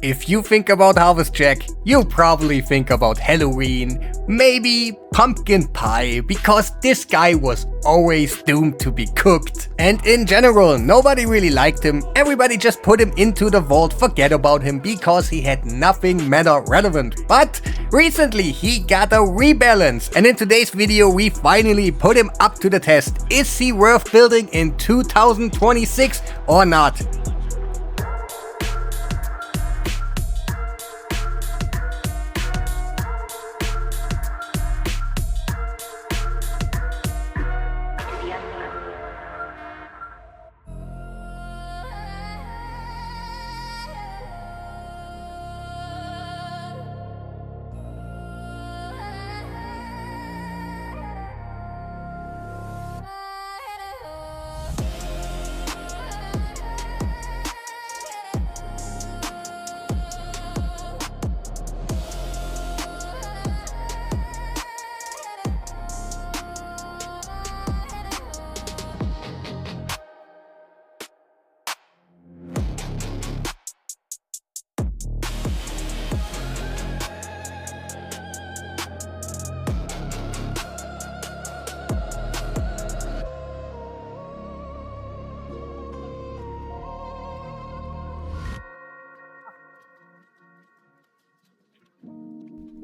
If you think about Harvest Jack, you probably think about Halloween, maybe pumpkin pie, because this guy was always doomed to be cooked. And in general, nobody really liked him, everybody just put him into the vault, forget about him, because he had nothing meta relevant. But recently he got a rebalance, and in today's video we finally put him up to the test. Is he worth building in 2026 or not?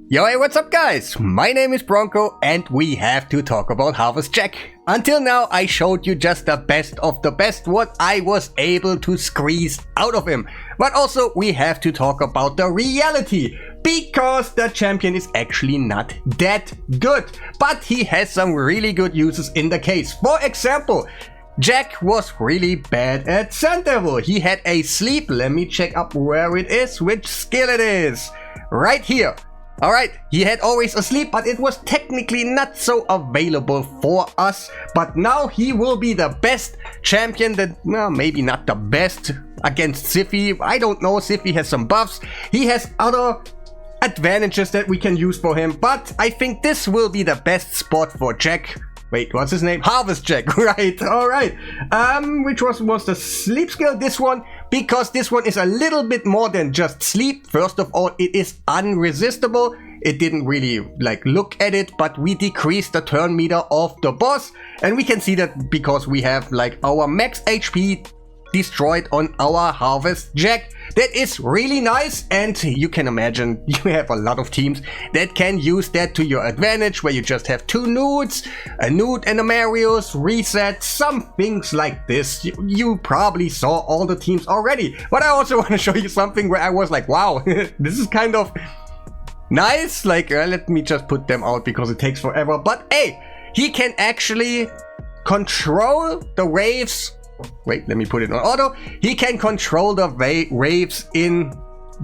Yo, hey, what's up guys? My name is Bronko and we have to talk about Harvest Jack. Until now I showed you just the best of the best what I was able to squeeze out of him. But also we have to talk about the reality, because the champion is actually not that good. But he has some really good uses in the case. For example, Jack was really bad at Sun Devil. He had a sleep. Let me check up where it is, which skill it is. Right here. Alright, he had always a sleep, but it was technically not so available for us. But now he will be the best champion that, well, maybe not the best against Siphi. I don't know, Siphi has some buffs. He has other advantages that we can use for him. But I think this will be the best spot for Jack. Wait, what's his name? Harvest Jack, right, alright. Which was the sleep skill? This one, because this one is a little bit more than just sleep. First of all, it is unresistible. It didn't really look at it, but we decreased the turn meter of the boss. And we can see that because we have our max HP destroyed on our Harvest Jack. That is really nice, and you can imagine you have a lot of teams that can use that to your advantage, where you just have two nudes, a nude and a Marius, reset, some things like this. You probably saw all the teams already, but I also want to show you something where I was like, wow, this is kind of nice. Let me just put them out because it takes forever, but hey, he can actually control the waves. Wait, let me put it on auto. He can control the waves in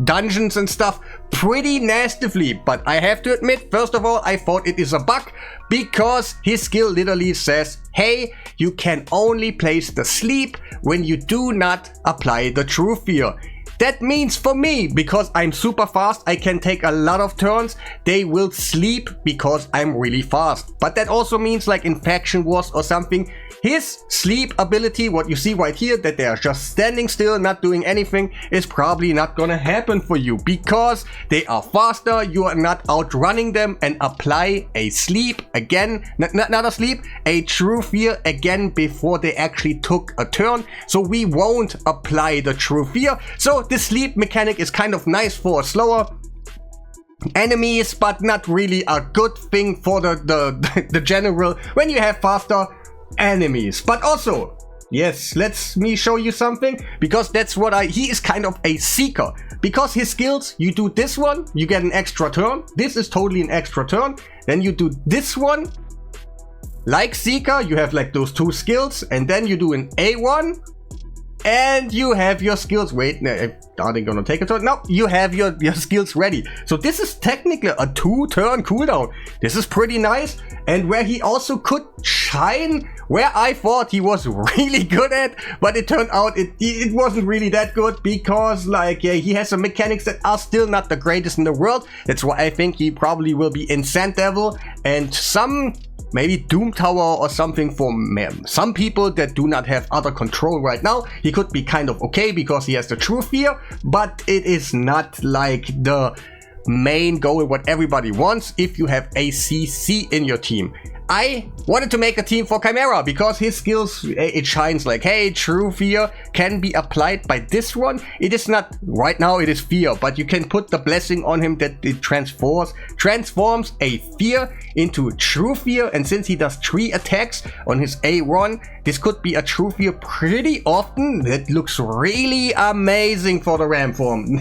dungeons and stuff pretty nastily, but I have to admit, first of all, I thought it is a bug, because his skill literally says, hey, you can only place the sleep when you do not apply the true fear. That means for me, because I'm super fast, I can take a lot of turns, they will sleep because I'm really fast. But that also means in Faction Wars or something, his sleep ability, what you see right here, that they are just standing still, not doing anything, is probably not gonna happen for you, because they are faster, you are not outrunning them, and apply a sleep again, not a sleep, a true fear again before they actually took a turn. So we won't apply the true fear. So the sleep mechanic is kind of nice for slower enemies, but not really a good thing for the general when you have faster enemies. But also, yes, let me show you something, because that's what he is kind of a seeker, because his skills, you do this one, you get an extra turn. This is totally an extra turn. Then you do this one, like Seeker, you have those two skills, and then you do an A1, and you have your skills. Wait, are they gonna take a turn? No, you have your skills ready. So this is technically a 2-turn cooldown. This is pretty nice. And where he also could shine, where I thought he was really good at, but it turned out it wasn't really that good, because yeah, he has some mechanics that are still not the greatest in the world. That's why I think he probably will be in Sand Devil, and some maybe Doom Tower or something for some people that do not have other control right now. He could be kind of okay because he has the True Fear, but it is not like the main goal what everybody wants if you have a CC in your team. I wanted to make a team for Chimera because his skills, it shines like, hey, True Fear can be applied by this one. It is not, right now it is Fear, but you can put the blessing on him that it transforms a Fear into True Fear. And since he does 3 attacks on his A1, this could be a True Fear pretty often. That looks really amazing for the Ram form.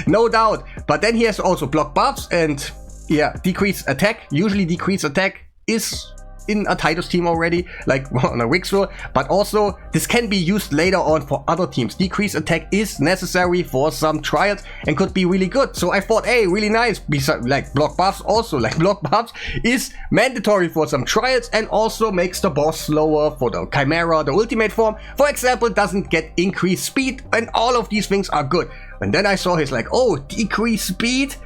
No doubt. But then he has also block buffs and yeah, decrease attack. Usually decrease attack is in a Titus team already, like on a Wixwell, but also this can be used later on for other teams. Decrease attack is necessary for some trials and could be really good. So I thought, hey, really nice. Besides, like block buffs also, like block buffs is mandatory for some trials and also makes the boss slower for the Chimera. The ultimate form, for example, doesn't get increased speed, and all of these things are good. And then I saw his like, oh, decrease speed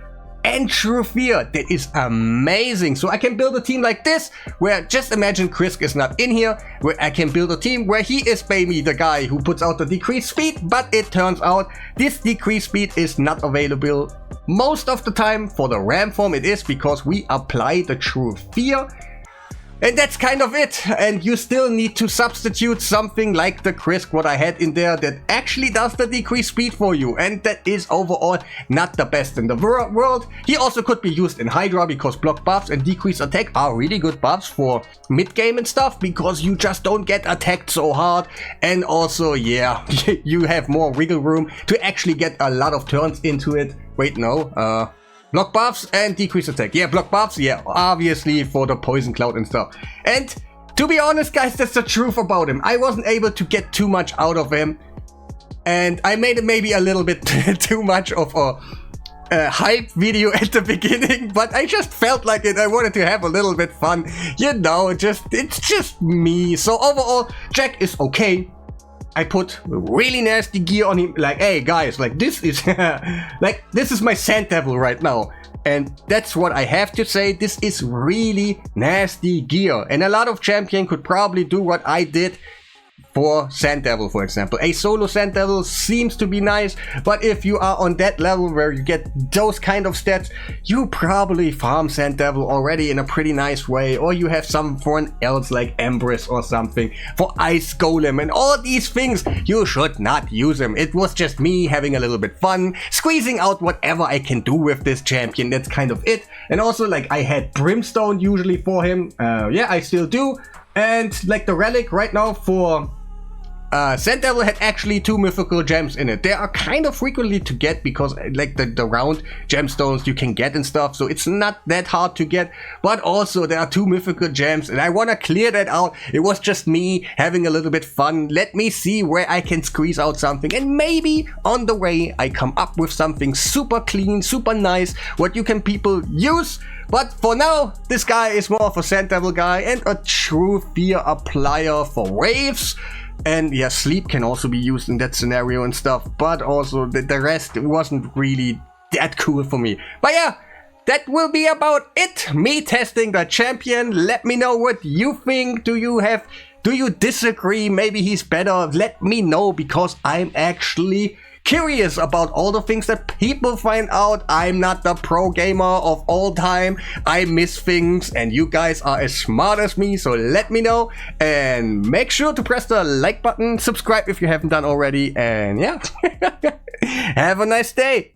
and True Fear. That is amazing. So I can build a team like this, where just imagine Krisk is not in here, where I can build a team where he is maybe the guy who puts out the decreased speed, but it turns out this decreased speed is not available most of the time. For the Ram form it is, because we apply the True Fear. And that's kind of it. And you still need to substitute something like the Krisk, what I had in there, that actually does the decreased speed for you. And that is overall not the best in the world. He also could be used in Hydra because block buffs and decreased attack are really good buffs for mid-game and stuff, because you just don't get attacked so hard. And also, yeah, you have more wiggle room to actually get a lot of turns into it. Wait, no, block buffs and decrease attack. Yeah, block buffs, yeah, obviously for the poison cloud and stuff. And to be honest, guys, that's the truth about him. I wasn't able to get too much out of him. And I made it maybe a little bit too much of a hype video at the beginning, but I just felt like it. I wanted to have a little bit fun. You know, it's just me. So overall, Jack is okay. I put really nasty gear on him, like, hey guys, like this is like this is my Sand Devil right now, and that's what I have to say. This is really nasty gear, and a lot of champion could probably do what I did for Sand Devil, for example. A solo Sand Devil seems to be nice, but if you are on that level where you get those kind of stats, you probably farm Sand Devil already in a pretty nice way, or you have someone else like Empress or something for Ice Golem, and all these things, you should not use them. It was just me having a little bit fun, squeezing out whatever I can do with this champion. That's kind of it. And also, like, I had Brimstone usually for him. Yeah, I still do. And like the relic right now for Sand Devil had actually 2 mythical gems in it. They are kind of frequently to get because like the round gemstones you can get and stuff, so it's not that hard to get. But also there are 2 mythical gems, and I want to clear that out. It was just me having a little bit fun. Let me see where I can squeeze out something, and maybe on the way I come up with something super clean, super nice, what you can people use. But for now, this guy is more of a Sand Devil guy and a True Fear applier for waves. And yeah, sleep can also be used in that scenario and stuff, but also the rest wasn't really that cool for me. But yeah, that will be about it. Me testing the champion. Let me know what you think. Do you disagree? Maybe he's better. Let me know, because I'm actually curious about all the things that people find out. I'm not the pro gamer of all time. I miss things, and you guys are as smart as me, so let me know. And make sure to press the like button, subscribe if you haven't done already, and yeah, have a nice day.